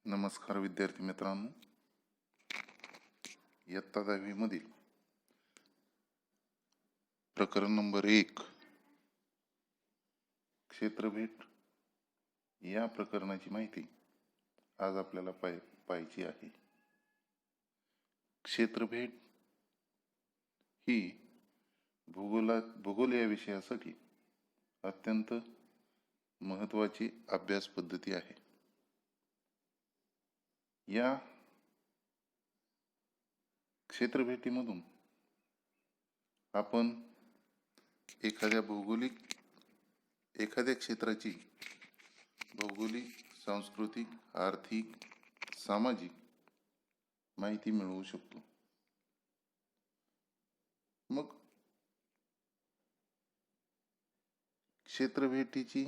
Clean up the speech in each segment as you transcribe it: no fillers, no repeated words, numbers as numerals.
नमस्कार विद्यार्थी मित्रांनो, इयत्ता 10वी मधील प्रकरण नंबर 1 क्षेत्रभेट या प्रकरणाची माहिती आज आपल्याला पाहायची आहे. क्षेत्रभेट ही भूगोल या विषयासाठी अत्यंत महत्त्वाची अभ्यास पद्धती आहे. या क्षेत्रभेटीमधून आपण एखाद्या क्षेत्राची भौगोलिक, सांस्कृतिक, आर्थिक, सामाजिक माहिती मिळवू शकतो. मग क्षेत्रभेटीची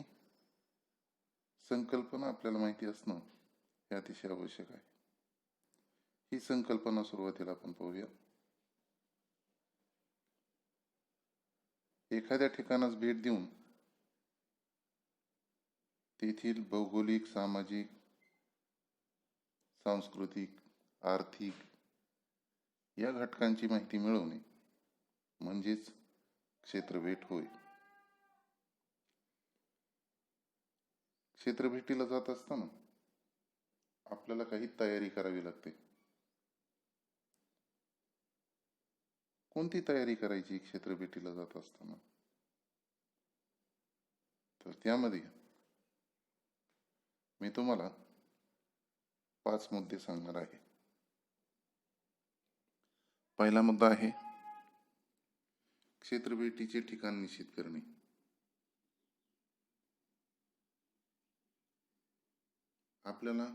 संकल्पना आपल्याला माहिती असणं हे अतिशय आवश्यक आहे. ही संकल्पना सुरुवातीला आपण पाहूया. एखाद्या ठिकाणास भेट देऊन तेथील भौगोलिक, सामाजिक, सांस्कृतिक, आर्थिक या घटकांची माहिती मिळवणे म्हणजेच क्षेत्रभेट होय. क्षेत्रभेटीला जात असताना आपल्याला काही तयारी करावी लागते. कोणती तयारी करायची क्षेत्रभेटीला जात असताना? तर त्यामध्ये मी तुम्हाला 5 मुद्दे सांगणार आहे. पहिला मुद्दा आहे क्षेत्रभेटीचे ठिकाण निश्चित करणे. आपल्याला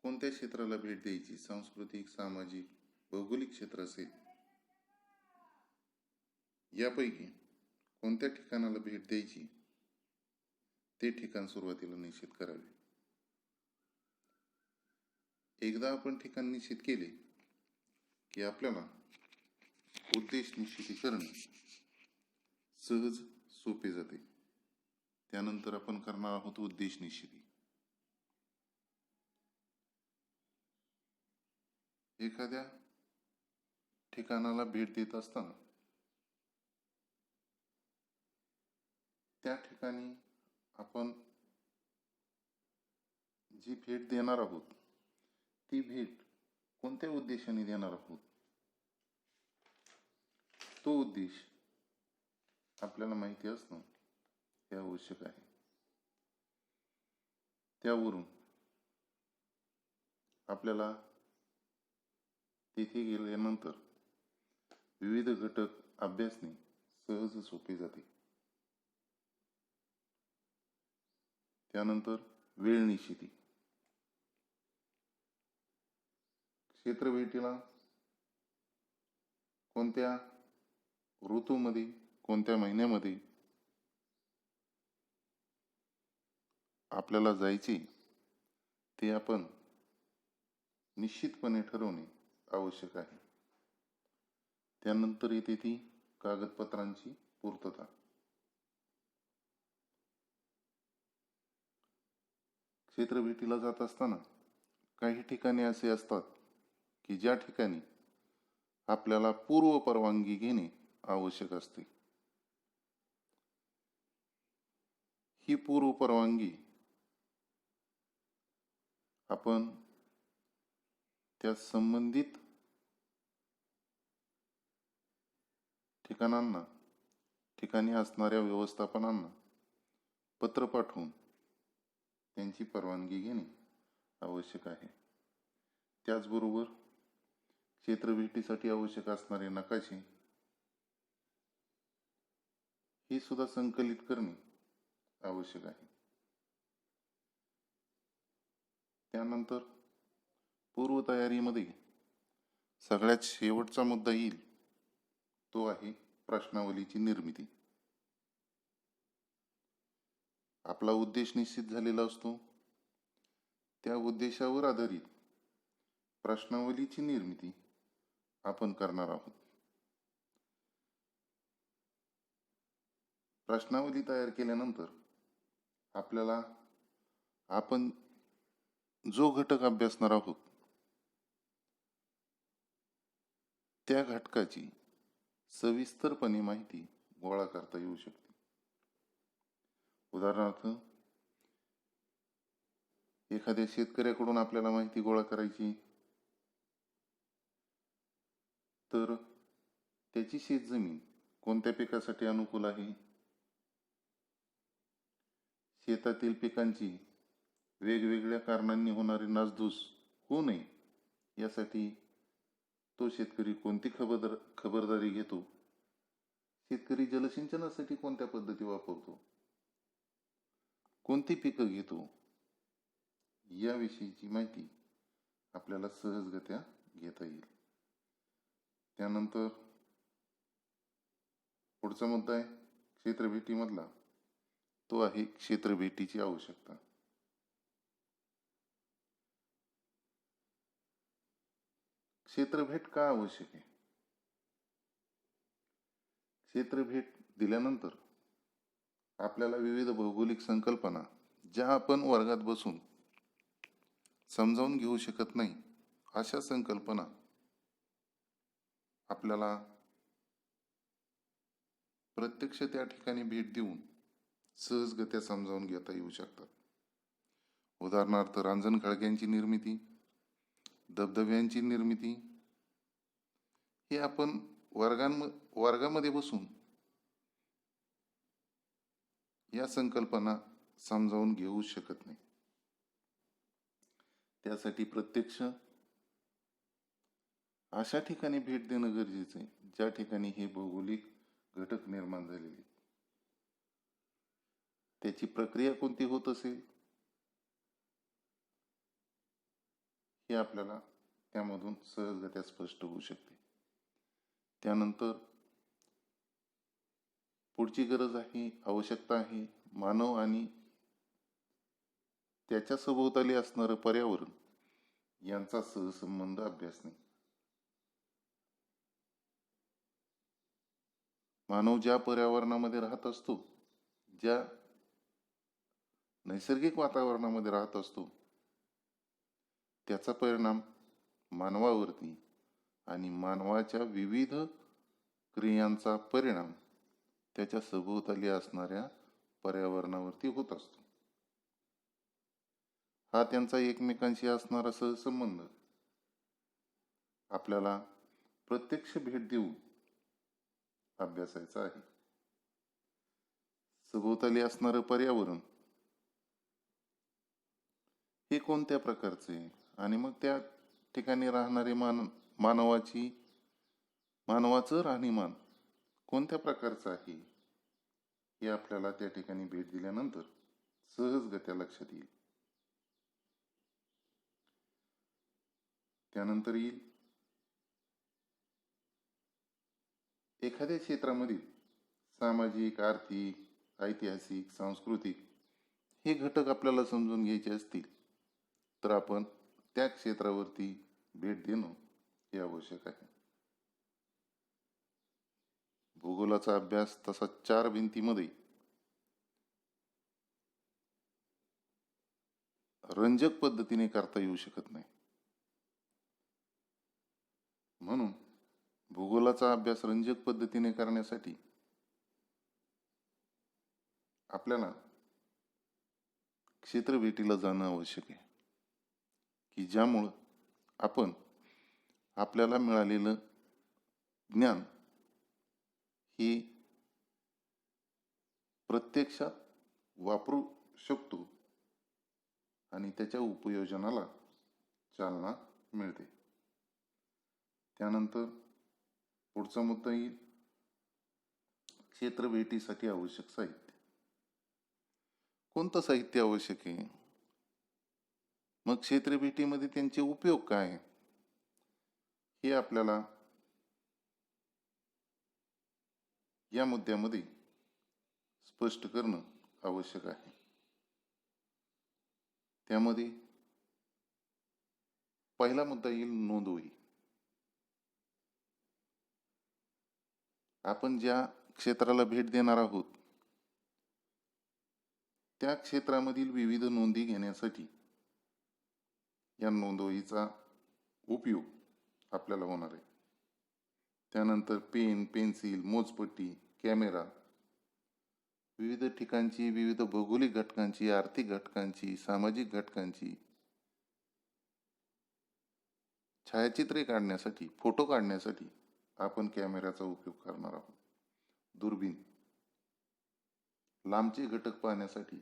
कोणत्या क्षेत्राला भेट द्यायची, सांस्कृतिक, सामाजिक, भौगोलिक क्षेत्र असेल, यापैकी कोणत्या ठिकाणाला भेट द्यायची ते ठिकाण सुरुवातीला निश्चित करावे. एकदा आपण ठिकाण निश्चित केले की आपल्याला उद्देश निश्चिती करणे सहज सोपे जाते. त्यानंतर आपण करणार आहोत उद्देश निश्चिती. एखाद्या ठिकाणाला भेट देत असताना त्या ठिकाणी आपण जी भेट देणार आहोत ती भेट कोणत्या उद्देशाने देणार आहोत, तो उद्देश आपल्याला माहिती असणं हे आवश्यक आहे. त्यावरून आपल्याला तेथे गेल्यानंतर विविध घटक अभ्यासणे सहज सोपे जाते. त्यानंतर वेळ निश्चिती. क्षेत्रभेटीला कोणत्या ऋतूमध्ये, कोणत्या महिन्यामध्ये आपल्याला जायचे ते आपण निश्चितपणे ठरवणे आवश्यक आहे. त्यानंतर येते ती कागदपत्रांची पूर्तता. क्षेत्रभेटीला जात असताना काही ठिकाणे असे असतात की ज्या ठिकाणी आपल्याला पूर्व परवानगी घेणे आवश्यक असते. ही पूर्व परवानगी आपण त्या संबंधित ठिकाणी असणाऱ्या व्यवस्थापनांना पत्र पाठवून त्यांची परवानगी घेणे आवश्यक आहे. त्याचबरोबर क्षेत्रभेटीसाठी आवश्यक असणारे नकाशे हे सुद्धा संकलित करणे आवश्यक आहे. त्यानंतर पूर्वतयारीमध्ये सगळ्यात शेवटचा मुद्दा येईल, तो आहे प्रश्नावलीची निर्मिती. आपला उद्देश निश्चित झालेला असतो. त्या उद्देशावर आधारित प्रश्नावलीची निर्मिती आपण करणार आहोत. प्रश्नावली तयार केल्यानंतर आपल्याला आपण जो घटक अभ्यासणार आहोत त्या घटकाची सविस्तरपणे माहिती गोळा करता येऊ शकते. उदाहरणार्थ, एखाद्या शेतकऱ्याकडून आपल्याला माहिती गोळा करायची, तर त्याची शेतजमीन कोणत्या पिकासाठी अनुकूल आहे, शेतातील पिकांची वेगवेगळ्या कारणांनी होणारी नासधूस होऊ नये यासाठी तो शेतकरी कोणती खबरदारी घेतो, शेतकरी जलसिंचनासाठी कोणत्या पद्धती वापरतो, कोणती पिकं घेतो, याविषयीची माहिती आपल्याला सहजगत्या घेता येईल. त्यानंतर पुढचा मुद्दा आहे क्षेत्रभेटीमधला, तो आहे क्षेत्रभेटीची आवश्यकता. क्षेत्रभेट का आवश्यक आहे? क्षेत्रभेट दिल्यानंतर आपल्याला विविध भौगोलिक संकल्पना ज्या आपण वर्गात बसून समजावून घेऊ शकत नाही, अशा संकल्पना आपल्याला प्रत्यक्ष त्या ठिकाणी भेट देऊन सहजगत्या समजावून घेता येऊ शकतात. उदाहरणार्थ, रांजणखळग्यांची निर्मिती, धबधब्यांची निर्मिती, हे आपण वर्गामध्ये बसून या संकल्पना समजावून घेऊ शकत नाही. त्यासाठी प्रत्यक्ष अशा ठिकाणी भेट देणं गरजेचं आहे ज्या ठिकाणी हे भौगोलिक घटक निर्माण झालेले, त्याची प्रक्रिया कोणती होत असेल हे आपल्याला त्यामधून सहजगत्या स्पष्ट होऊ शकते. त्यानंतर पुढची गरज आहे, आवश्यकता आहे, मानव आणि त्याच्या सभोवताली असणारं पर्यावरण यांचा सहसंबंध अभ्यासणे. मानव ज्या पर्यावरणामध्ये राहत असतो, ज्या नैसर्गिक वातावरणामध्ये राहत असतो, त्याचा परिणाम मानवावरती आणि मानवाच्या विविध क्रियांचा परिणाम त्याच्या सभोवताली असणाऱ्या पर्यावरणावरती होत असतो. हा त्यांचा एकमेकांशी असणारा सहसंबंध आपल्याला प्रत्यक्ष भेट देऊन अभ्यासायचा आहे. सभोवताली असणारं पर्यावरण हे कोणत्या प्रकारचे आणि मग त्या ठिकाणी राहणारे मानवाचं राहणीमान कोणत्या प्रकारचं आहे हे आपल्याला त्या ठिकाणी भेट दिल्यानंतर सहजगत्या लक्षात येईल. त्यानंतर येईल एखाद्या क्षेत्रामधील सामाजिक, आर्थिक, ऐतिहासिक, सांस्कृतिक हे घटक आपल्याला समजून घ्यायचे असतील तर आपण त्या क्षेत्रावरती भेट देणं हे आवश्यक आहे. भूगोलाचा अभ्यास तसा 4 भिंतीमध्ये रंजक पद्धतीने करता येऊ शकत नाही. म्हणून भूगोलाचा अभ्यास रंजक पद्धतीने करण्यासाठी आपल्याला क्षेत्रभेटीला जाणं आवश्यक आहे, की ज्यामुळं आपण आपल्याला मिळालेलं ज्ञान हे प्रत्यक्षात वापरू शकतो आणि त्याच्या उपयोजनाला चालना मिळते. त्यानंतर पुढचा मुद्दा येईल क्षेत्रभेटीसाठी आवश्यक साहित्य. कोणतं साहित्य आवश्यक आहे? मग क्षेत्रभेटीमध्ये त्यांचे उपयोग काय आहे हे आपल्याला या मुद्द्यामध्ये स्पष्ट करणं आवश्यक आहे. त्यामध्ये पहिला मुद्दा येईल नोंदवही. आपण ज्या क्षेत्राला भेट देणार आहोत त्या क्षेत्रामधील विविध नोंदी घेण्यासाठी या नोंदवहीचा उपयोग आपल्याला होणार आहे. त्यानंतर पेन, पेन्सिल, मोजपट्टी, कॅमेरा, विविध ठिकाणची, विविध भौगोलिक घटकांची, आर्थिक घटकांची, सामाजिक घटकांची छायाचित्रे काढण्यासाठी, फोटो काढण्यासाठी आपण कॅमेऱ्याचा उपयोग करणार आहोत. दुर्बीण, लांबचे घटक पाहण्यासाठी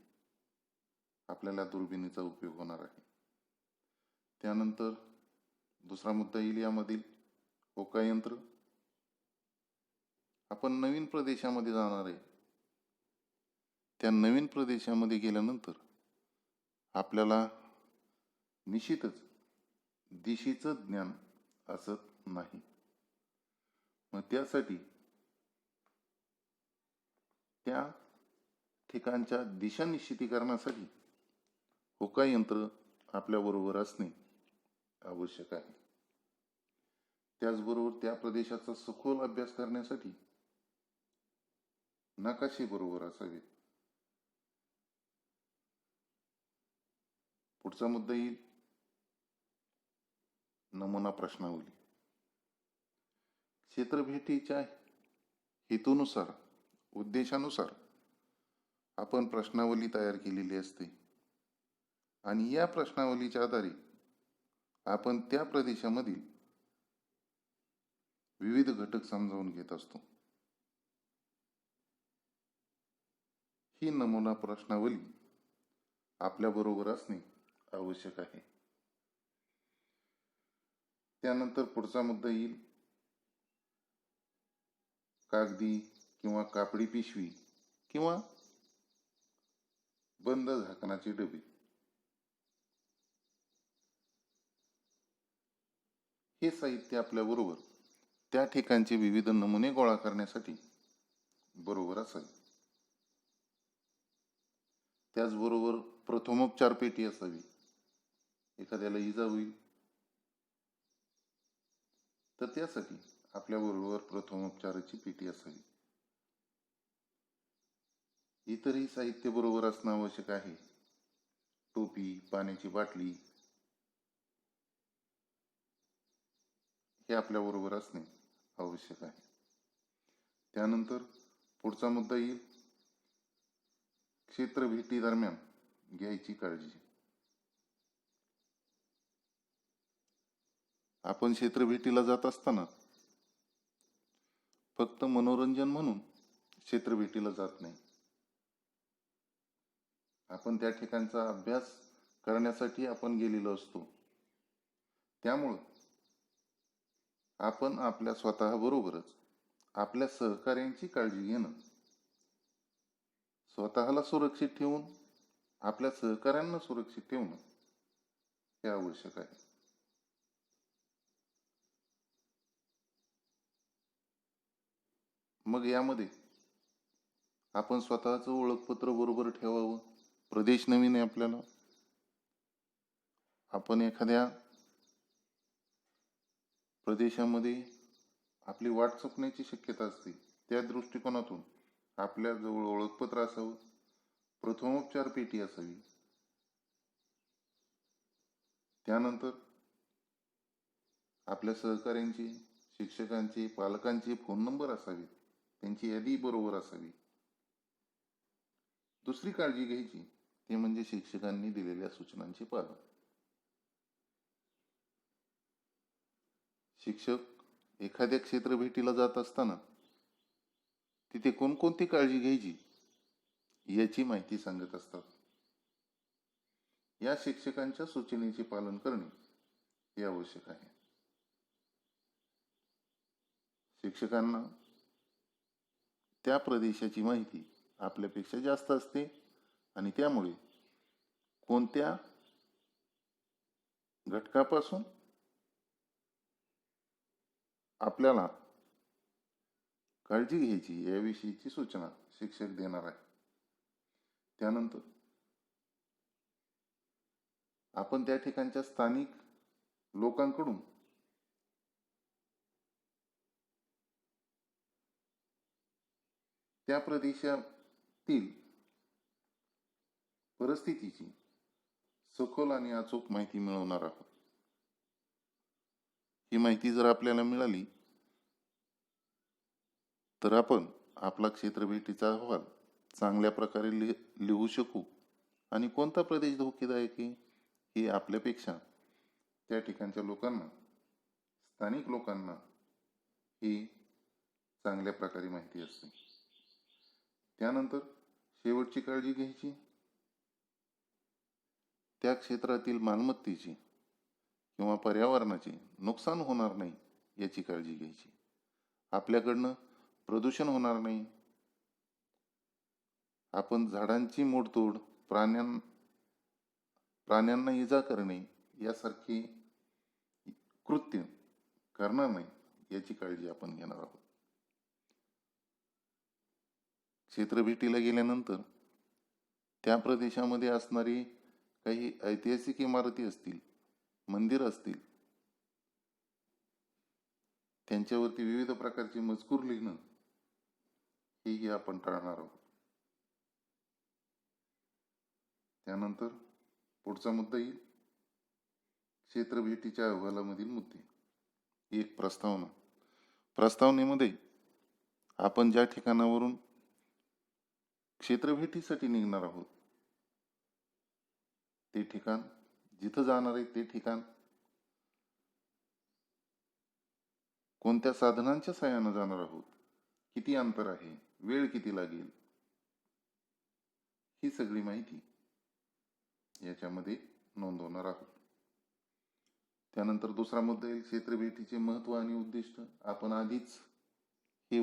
आपल्याला दुर्बिणीचा उपयोग होणार आहे. त्यानंतर दुसरा मुद्दा येईल यामधील होकायंत्र. आपण नवीन प्रदेशामध्ये जाणार आहे. त्या नवीन प्रदेशामध्ये गेल्यानंतर आपल्याला निश्चितच दिशेचं ज्ञान असत नाही. मग त्यासाठी त्या ठिकाणच्या दिशा निश्चितीकरणासाठी होकायंत्र आपल्याबरोबर असणे आवश्यक आहे. त्याचबरोबर त्या प्रदेशाचा सखोल अभ्यास करण्यासाठी नकाशे बरोबर असावे. पुढचा मुद्दा येईल नमुना प्रश्नावली. क्षेत्रभेटीच्या हेतूनुसार, उद्देशानुसार आपण प्रश्नावली तयार केलेली असते आणि या प्रश्नावलीच्या आधारे आपण त्या प्रदेशामधील विविध घटक समजावून घेत असतो. ही नमुना प्रश्नावली आपल्याबरोबर असणे आवश्यक आहे. त्यानंतर पुढचा मुद्दा येईल कागदी किंवा कापडी पिशवी किंवा बंद झाकणाचे डबे. हे साहित्य आपल्याबरोबर त्या ठिकाणचे विविध नमुने गोळा करण्यासाठी बरोबर असावे. त्याचबरोबर प्रथमोपचार पेटी असावी. एखाद्याला इजा होईल तर त्यासाठी आपल्याबरोबर प्रथमोपचाराची पेटी असावी. इतरही साहित्य बरोबर असणं आवश्यक आहे. टोपी, पाण्याची बाटली हे आपल्याबरोबर असणे आवश्यक आहे. त्यानंतर पुढचा मुद्दा येईल क्षेत्रभेटी दरम्यान घ्यायची काळजी. आपण क्षेत्रभेटीला जात असताना फक्त मनोरंजन म्हणून क्षेत्रभेटीला जात नाही. आपण त्या ठिकाणचा अभ्यास करण्यासाठी आपण गेलेलो असतो. त्यामुळे आपण आपल्या स्वतःबरोबरच आपल्या सहकार्यांची काळजी घेणं, स्वतःला सुरक्षित ठेवून आपल्या सहकार्यांना सुरक्षित ठेवणं हे आवश्यक आहे. मग यामध्ये आपण स्वतःचं ओळखपत्र बरोबर ठेवावं. प्रदेश नवीन आहे आपल्याला. आपण एखाद्या प्रदेशामध्ये आपली वाट चुकण्याची शक्यता असते. त्या दृष्टिकोनातून आपल्या जवळ ओळखपत्र असावं, प्रथमोपचार पेटी असावी. त्यानंतर आपल्या सहकाऱ्यांची, शिक्षकांची, पालकांची फोन नंबर असावेत, त्यांची यादी बरोबर असावी. दुसरी काळजी घ्यायची ते म्हणजे शिक्षकांनी दिलेल्या सूचनांचे पालन. शिक्षक एखाद्या क्षेत्रभेटीला जात असताना तिथे कोणकोणती काळजी घ्यायची याची माहिती सांगत असतात. या शिक्षकांच्या सूचनेचे पालन करणे हे आवश्यक आहे. शिक्षकांना त्या प्रदेशाची माहिती आपल्यापेक्षा जास्त असते आणि त्यामुळे कोणत्या घटकापासून आपल्याला काळजी घ्यायची याविषयीची सूचना शिक्षक देणार आहे. त्यानंतर आपण त्या ठिकाणच्या स्थानिक लोकांकडून त्या प्रदेशातील परिस्थितीची सखोल आणि अचूक माहिती मिळवणार आहोत. ही माहिती जर आपल्याला मिळाली तर आपण आपला क्षेत्रभेटीचा अहवाल चांगल्या प्रकारे लिहू शकू आणि कोणता प्रदेश धोकेदायक आहे हे आपल्यापेक्षा त्या ठिकाणच्या लोकांना, स्थानिक लोकांना ही चांगल्या प्रकारे माहिती असते. त्यानंतर शेवटची काळजी घ्यायची, त्या क्षेत्रातील मालमत्तेची किंवा पर्यावरणाचे नुकसान होणार नाही याची काळजी घ्यायची. आपल्याकडनं प्रदूषण होणार नाही, आपण झाडांची मोडतोड, प्राण्यांना इजा करणे यासारखी कृत्य करणार नाही याची काळजी आपण घेणार आहोत. क्षेत्रभेटीला गेल्यानंतर त्या प्रदेशामध्ये असणारी काही ऐतिहासिक इमारती असतील, मंदिर असतील, त्यांच्यावरती विविध प्रकारचे मजकूर लिहिणं हेही आपण टाळणार आहोत. त्यानंतर पुढचा मुद्दा येईल क्षेत्रभेटीच्या अहवालामधील मुद्दे. एक, प्रस्तावना. प्रस्तावनेमध्ये आपण ज्या ठिकाणावरून क्षेत्रभेटीसाठी निघणार आहोत ते ठिकाण, जिथं जाणार आहे ते ठिकाण, कोणत्या साधनांच्या साहाय्याने जाणार आहोत, किती अंतर आहे, वेळ किती लागेल, ही सगळी माहिती याच्यामध्ये नोंदवणार आहोत. त्यानंतर दुसरा मुद्दा येईल क्षेत्रभेटीचे महत्त्व आणि उद्दिष्ट. आपण आधीच हे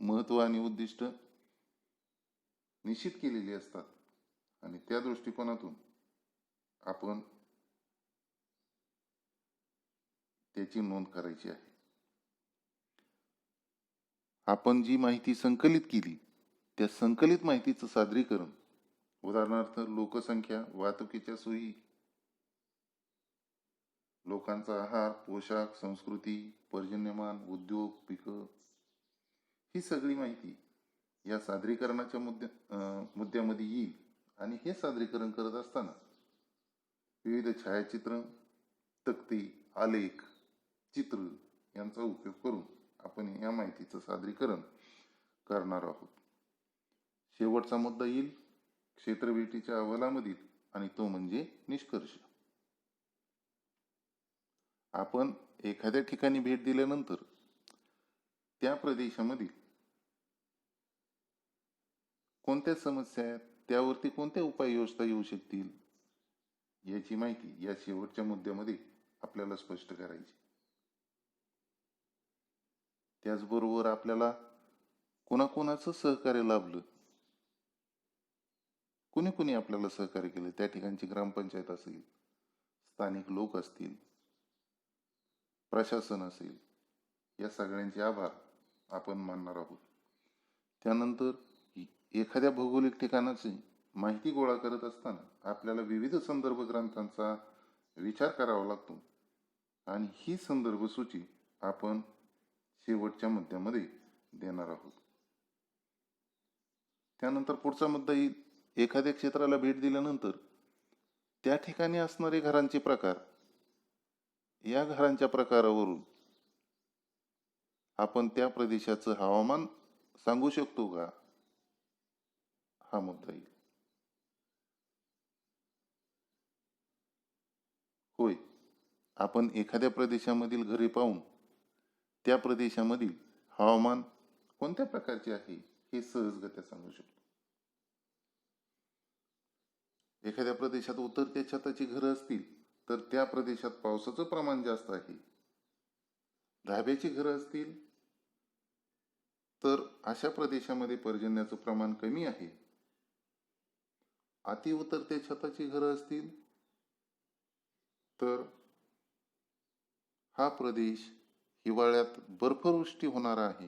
महत्त्व आणि उद्दिष्ट निश्चित केलेली असतात आणि त्या दृष्टिकोनातून आपण त्याची नोंद करायची आहे. आपण जी माहिती संकलित केली त्या संकलित माहितीचं सादरीकरण, उदाहरणार्थ लोकसंख्या, वाहतुकीच्या सोयी, लोकांचा आहार, पोशाख, संस्कृती, पर्जन्यमान, उद्योग, पिकं, ही सगळी माहिती या सादरीकरणाच्या मुद्द्यामध्ये येईल. आणि हे सादरीकरण करत असताना विविध छायाचित्र, तक्ते, आलेख, चित्र यांचा उपयोग करून आपण या माहितीचं सादरीकरण करणार आहोत. शेवटचा मुद्दा येईल क्षेत्रभेटीच्या अहवालामधील आणि तो म्हणजे निष्कर्ष. आपण एखाद्या ठिकाणी भेट दिल्यानंतर त्या प्रदेशामधील कोणत्या समस्या आहेत, त्यावरती कोणत्या उपाययोजना येऊ शकतील याची माहिती या शेवटच्या मुद्द्यामध्ये आपल्याला स्पष्ट करायची. त्याचबरोबर आपल्याला कोणाकोणाचं सहकार्य लाभलं, कुणी कुणी आपल्याला सहकार्य केलं, त्या ठिकाणची ग्रामपंचायत असेल, स्थानिक लोक असतील, प्रशासन असेल, या सगळ्यांचे आभार आपण मानणार आहोत. त्यानंतर एखाद्या भौगोलिक ठिकाणाची माहिती गोळा करत असताना आपल्याला विविध संदर्भ ग्रंथांचा विचार करावा लागतो आणि ही संदर्भ सूची आपण शेवटच्या मुद्द्यामध्ये देणार आहोत. त्यानंतर पुढचा मुद्दा येईल एखाद्या क्षेत्राला भेट दिल्यानंतर त्या ठिकाणी असणारे घरांचे प्रकार, या घरांच्या प्रकारावरून आपण त्या प्रदेशाचं हवामान सांगू शकतो का, हा मुद्दा येईल. होय, आपण एखाद्या प्रदेशामधील घरे पाहून त्या प्रदेशामधील हवामान कोणत्या प्रकारचे आहे हे सहजगत्या सांगू शकतो. एखाद्या प्रदेशात उतरत्या छताची घरं असतील तर त्या प्रदेशात पावसाचं प्रमाण जास्त आहे. धाब्याची घरं असतील तर अशा प्रदेशामध्ये पर्जन्याचं प्रमाण कमी आहे. अति उतरत्या छताची घरं असतील तर हा प्रदेश हिवाळ्यात बर्फवृष्टी होणार आहे,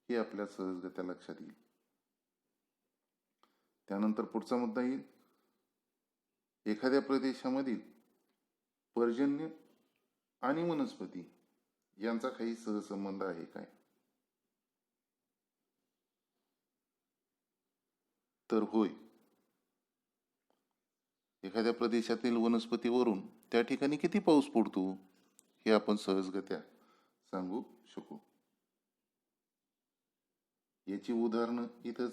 हे आपल्या सहजगत्या लक्षात येईल. त्यानंतर पुढचा मुद्दा येईल एखाद्या प्रदेशामधील पर्जन्य आणि वनस्पती यांचा काही सहसंबंध आहे काय. तर होय, एखाद्या प्रदेशातील वनस्पतीवरून त्या ठिकाणी किती पाऊस पडतो हे आपण सहजगत्या सांगू शकू. याची उदाहरणं इथंच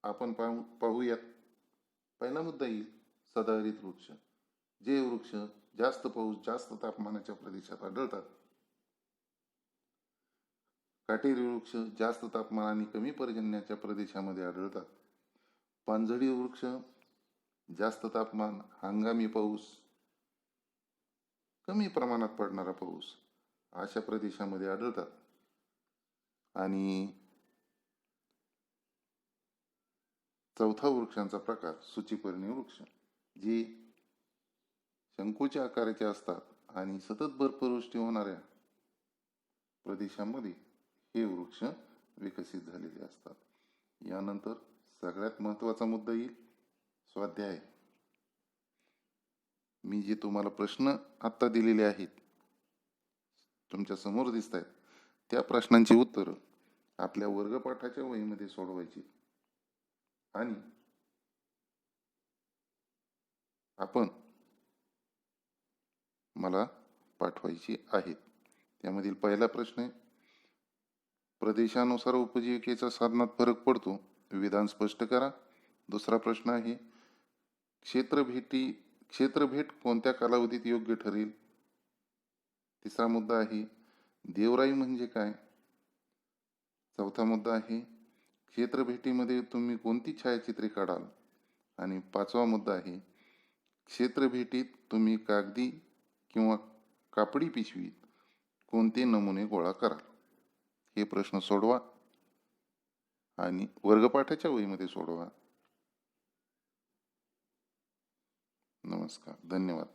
आपण पाहूयात. पहिला मुद्दा येईल सदाहरित वृक्ष. जे वृक्ष जास्त पाऊस जास्त तापमानाच्या प्रदेशात आढळतात. काटेरी वृक्ष जास्त तापमान आणि कमी पर्जन्याच्या प्रदेशामध्ये आढळतात. पानझडी वृक्ष जास्त तापमान, हंगामी पाऊस, कमी प्रमाणात पडणारा पाऊस अशा प्रदेशामध्ये आढळतात. आणि चौथा वृक्षांचा प्रकार सूचीपर्णी वृक्ष, जे शंकूच्या आकाराचे असतात आणि सतत बर्फवृष्टी होणाऱ्या प्रदेशामध्ये हे वृक्ष विकसित झालेले असतात. यानंतर सगळ्यात महत्त्वाचा मुद्दा येईल स्वाध्याय. मी जे तुम्हाला प्रश्न आत्ता दिलेले आहेत, तुमच्या समोर दिसत आहेत, त्या प्रश्नांची उत्तरं आपल्या वर्गपाठाच्या वहीमध्ये सोडवायची आणि आपण मला पाठवायची आहेत. त्यामधील पहिला प्रश्न आहे, प्रदेशानुसार उपजीविकेच्या साधनात फरक पडतो, विधान स्पष्ट करा. दुसरा प्रश्न आहे, क्षेत्रभेट कोणत्या कालावधीत योग्य ठरेल. तिसरा मुद्दा आहे, देवराई म्हणजे काय. चौथा मुद्दा आहे, क्षेत्रभेटीमध्ये तुम्ही कोणती छायाचित्रे काढाल. आणि पाचवा मुद्दा आहे, क्षेत्रभेटीत तुम्ही कागदी किंवा कापडी पिशवीत कोणते नमुने गोळा कराल. हे प्रश्न सोडवा आणि वर्गपाठाच्या वहीमध्ये सोडवा. नमस्कार, धन्यवाद.